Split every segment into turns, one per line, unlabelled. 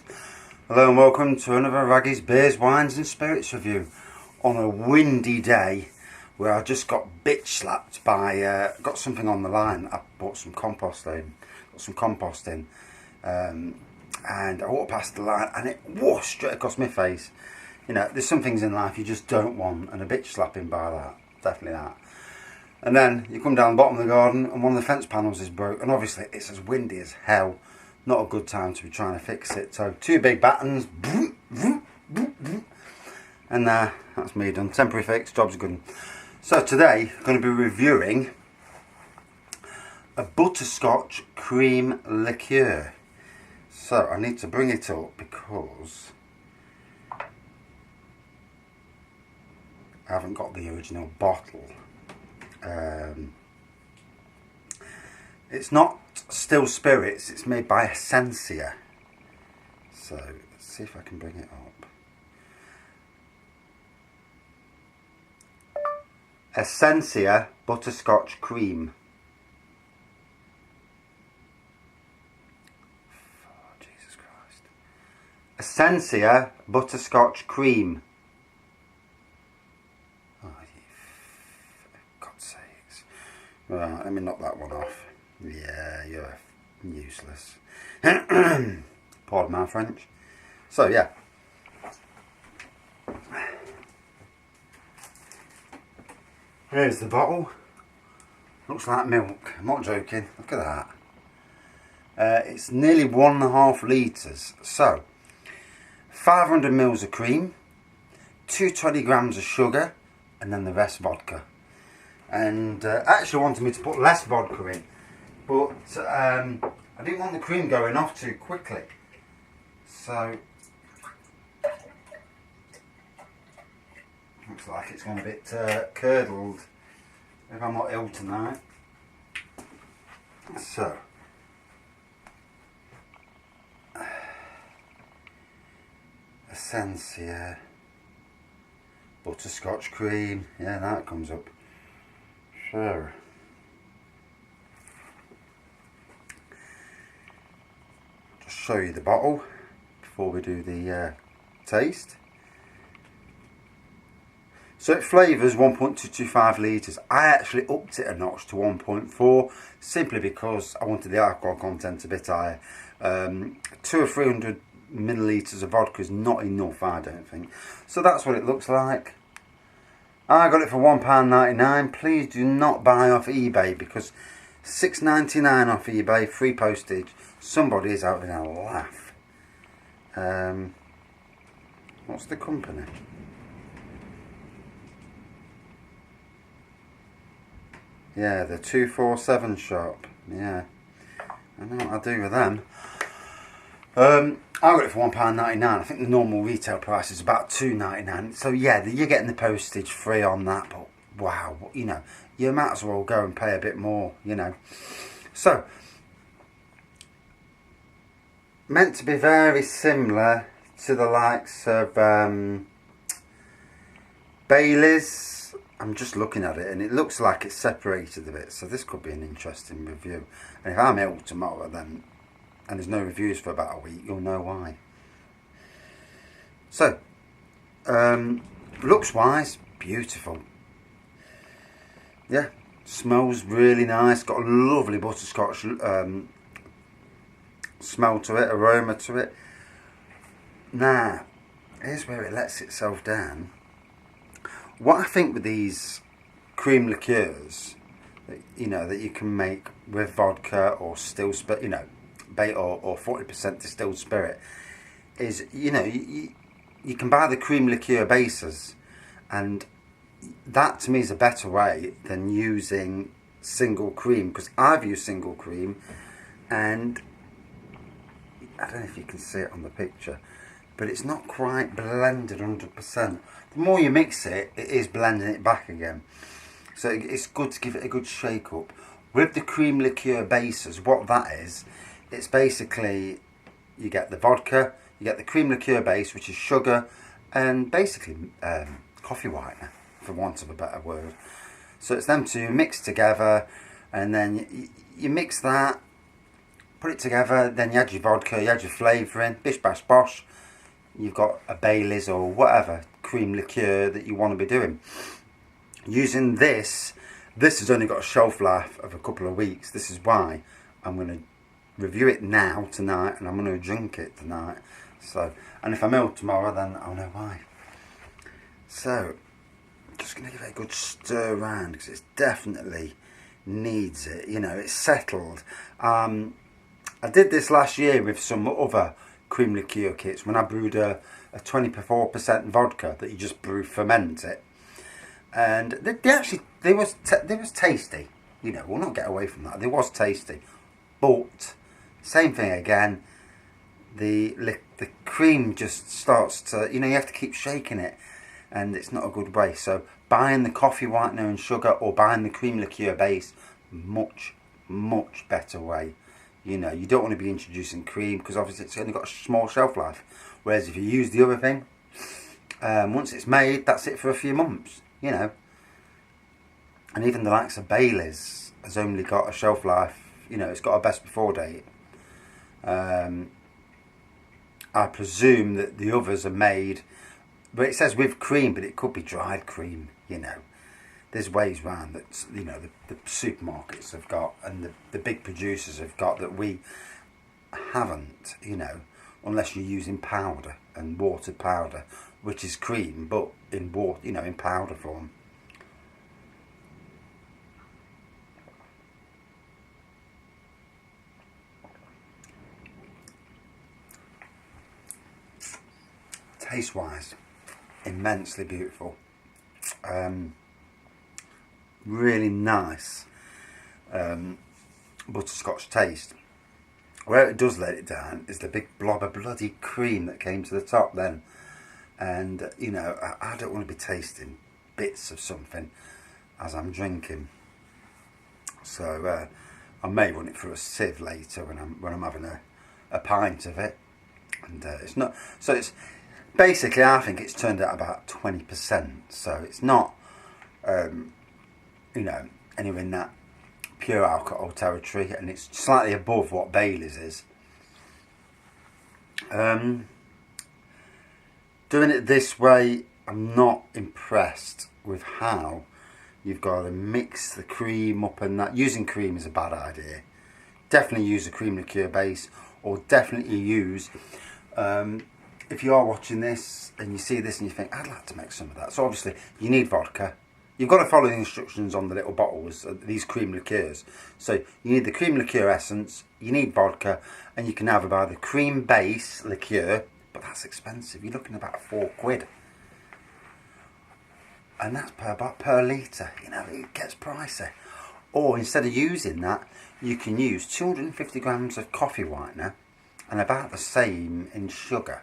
Hello and welcome to another Raggy's Beers, Wines and Spirits review on a windy day where I just got bitch slapped by, got something on the line. I bought some compost in, and I walked past the line and it whoosh straight across my face. You know, there's some things in life you just don't want, and a bitch slapping by that, definitely that. And then you come down the bottom of the garden and one of the fence panels is broke, and obviously it's as windy as hell. Not a good time to be trying to fix it. So two big battens, and that's me done. Temporary fix, job's good. So today I'm going to be reviewing a Butterscotch Cream Liqueur. So I need to bring it up because I haven't got the original bottle. It's not still spirits, it's made by Essencia. So let's see if I can bring it up. Essencia Butterscotch Cream. Oh, Jesus Christ. Essencia Butterscotch Cream. Oh, for God's sakes. Right, let me knock that one off. Yeah, you're useless. Pardon my French. So yeah. Here's the bottle. Looks like milk. I'm not joking. Look at that. It's nearly 1.5 litres. So, 500 mils of cream, 220 grams of sugar, and then the rest vodka. And actually wanted me to put less vodka in, but I didn't want the cream going off too quickly. So, looks like it's gone a bit curdled if I'm not ill tonight. So, Essencia Butterscotch Cream. Yeah, that comes up. Sure. Just show you the bottle before we do the taste. So it flavours 1.225 litres. I actually upped it a notch to 1.4 simply because I wanted the alcohol content a bit higher. 200 or 300 millilitres of vodka is not enough, I don't think. So that's what it looks like. I got it for £1.99. Please do not buy off eBay because £6.99 off eBay, free postage. Somebody is having a laugh. What's the company? Yeah, the 247 shop. Yeah, I know what I'll do with them. I got it for £1.99. I think the normal retail price is about £2.99. So yeah, you're getting the postage free on that. But wow, you know, you might as well go and pay a bit more, you know. So, meant to be very similar to the likes of Bailey's. I'm just looking at it and it looks like it's separated a bit. So this could be an interesting review. And if I'm ill tomorrow then, and there's no reviews for about a week, you'll know why. So, looks wise, beautiful. Yeah, smells really nice. Got a lovely butterscotch smell to it, aroma to it. Now, here's where it lets itself down. What I think with these cream liqueurs, you know, that you can make with vodka or still spirit, you know, or 40% distilled spirit, is, you know, you can buy the cream liqueur bases, and that to me is a better way than using single cream, because I've used single cream and I don't know if you can see it on the picture, but it's not quite blended 100%. The more you mix it, it is blending it back again. So it's good to give it a good shake up. With the cream liqueur bases, what that is, it's basically, you get the vodka, you get the cream liqueur base, which is sugar, and basically coffee whitener, for want of a better word. So it's them two mixed together, and then you mix that, put it together, then you add your vodka, you add your flavouring, bish bash bosh. You've got a Baileys or whatever cream liqueur that you want to be doing. Using this has only got a shelf life of a couple of weeks. This is why I'm going to review it now tonight, and I'm going to drink it tonight. So, and if I'm ill tomorrow, then I'll know why. So, just going to give it a good stir around because it definitely needs it. You know, it's settled. I did this last year with some other cream liqueur kits when I brewed a 24% vodka that you just ferment it, and they was tasty. You know, we'll not get away from that. They was tasty, but same thing again. The cream just starts to, you know, you have to keep shaking it, and it's not a good way. So buying the coffee whitener and sugar or buying the cream liqueur base, much better way. You know, you don't want to be introducing cream because obviously it's only got a small shelf life. Whereas if you use the other thing, once it's made, that's it for a few months, you know. And even the likes of Baileys has only got a shelf life, you know, it's got a best before date. I presume that the others are made, but it says with cream, but it could be dried cream, you know. There's ways round that, you know, the supermarkets have got and the big producers have got that we haven't, you know, unless you're using powder and watered powder, which is cream, but in water, you know, in powder form. Taste-wise, immensely beautiful. Really nice butterscotch taste. Where it does let it down is the big blob of bloody cream that came to the top then. And, you know, I don't want to be tasting bits of something as I'm drinking. So I may run it through a sieve later when I'm having a pint of it. And it's not, so it's basically, I think it's turned out about 20%. So it's not, you know, anywhere in that pure alcohol territory, and it's slightly above what Baileys is. Doing it this way, I'm not impressed with how you've got to mix the cream up, and that using cream is a bad idea. Definitely use a cream liqueur base, or definitely use, if you are watching this and you see this and you think, I'd like to make some of that. So obviously you need vodka. You've got to follow the instructions on the little bottles, these cream liqueurs. So you need the cream liqueur essence, you need vodka, and you can have about the cream base liqueur, but that's expensive. You're looking about £4. And that's per litre, you know, it gets pricey. Or instead of using that, you can use 250 grams of coffee whitener and about the same in sugar.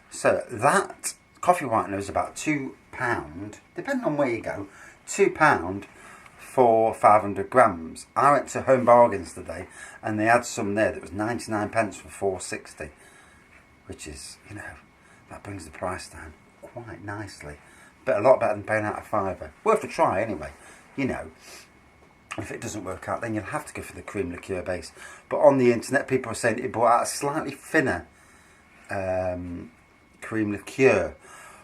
So that coffee whitener is about £2, depending on where you go, £2 for 500 grams. I went to Home Bargains today and they had some there that was 99 pence for 4.60, which is, you know, that brings the price down quite nicely. But a lot better than paying out a £5. Worth a try anyway, you know. If it doesn't work out, then you'll have to go for the cream liqueur base. But on the internet, people are saying it brought out a slightly thinner cream liqueur,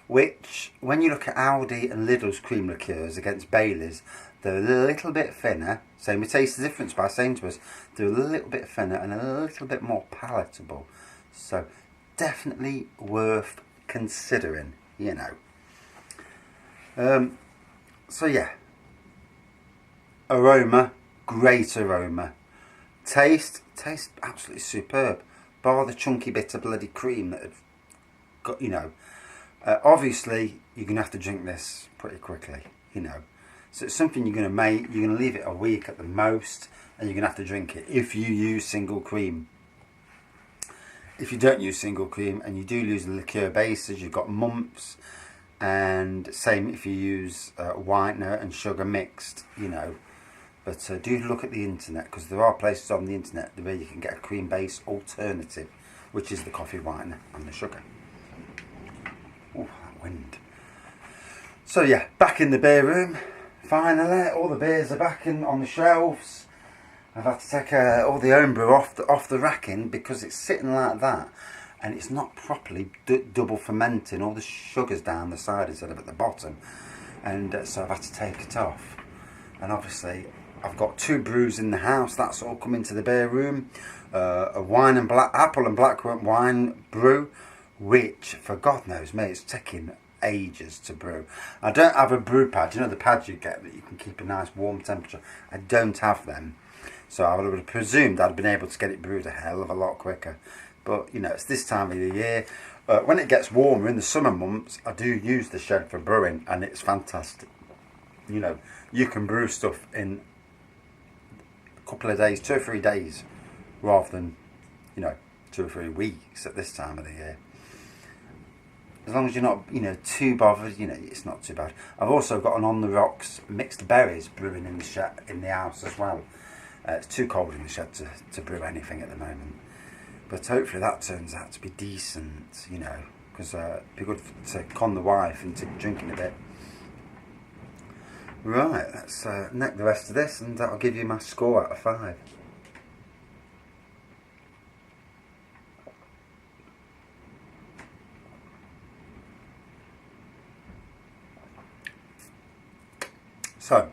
which, when you look at Aldi and Lidl's cream liqueurs against Baileys, they're a little bit thinner. Same with Taste the Difference by Sainsbury's. They're a little bit thinner and a little bit more palatable. So definitely worth considering, you know. So yeah. Aroma, great aroma. Taste absolutely superb. Bar the chunky bit of bloody cream that have got, you know. Obviously, you're going to have to drink this pretty quickly, you know. So it's something you're going to make. You're going to leave it a week at the most, and you're going to have to drink it if you use single cream. If you don't use single cream and you do use the liqueur bases, you've got mumps. And same if you use whitener and sugar mixed, you know. But do look at the internet, because there are places on the internet where you can get a cream base alternative, which is the coffee whitener and the sugar. Oh, that wind. So yeah, back in the beer room. Finally, all the beers are back on the shelves. I've had to take all the homebrew off the racking because it's sitting like that, and it's not properly double fermenting. All the sugar's down the side instead of at the bottom, and so I've had to take it off. And obviously, I've got 2 brews in the house. That's all come into the beer room. A wine and apple and blackcurrant wine brew, which for God knows me, it's taking ages to brew. I don't have a brew pad. You know the pads you get that you can keep a nice warm temperature. I don't have them, so I would have presumed I'd been able to get it brewed a hell of a lot quicker. But you know, it's this time of the year. When it gets warmer in the summer months, I do use the shed for brewing, and it's fantastic. You know, you can brew stuff in a couple of days, 2 or 3 days, rather than, you know, 2 or 3 weeks at this time of the year. As long as you're not, you know, too bothered, you know, it's not too bad. I've also got an on the rocks mixed berries brewing in the shed, in the house as well. It's too cold in the shed to brew anything at the moment, but hopefully that turns out to be decent, you know, because it'd be good to con the wife into drinking a bit. Right, let's neck the rest of this, and that'll give you my score out of 5. So,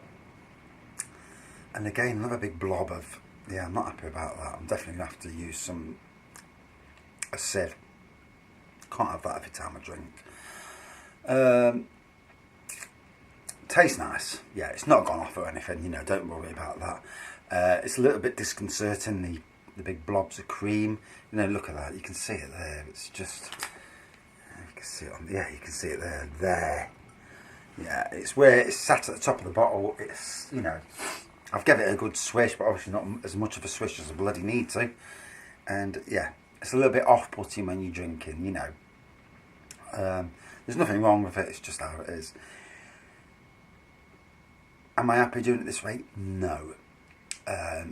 and again, another big blob of, yeah, I'm not happy about that. I'm definitely going to have to use a sieve. Can't have that every time I drink. Tastes nice. Yeah, it's not gone off or anything, you know, don't worry about that. It's a little bit disconcerting, the big blobs of cream. You know, look at that, you can see it there. It's just, you can see it on, yeah, you can see it there. Yeah, it's where it's sat at the top of the bottle. It's, you know, I've given it a good swish, but obviously not as much of a swish as I bloody need to. And yeah, it's a little bit off-putting when you're drinking, you know. There's nothing wrong with it, it's just how it is. Am I happy doing it this way? No.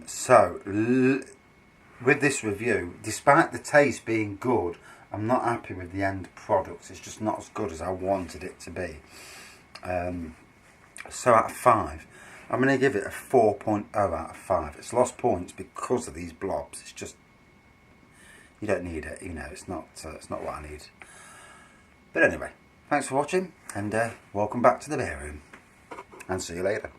So, with this review, despite the taste being good, I'm not happy with the end product. It's just not as good as I wanted it to be. So out of 5, I'm going to give it a 4.0 out of 5. It's lost points because of these blobs. It's just, you don't need it, you know, it's not what I need. But anyway, thanks for watching, and welcome back to the beer room, and see you later.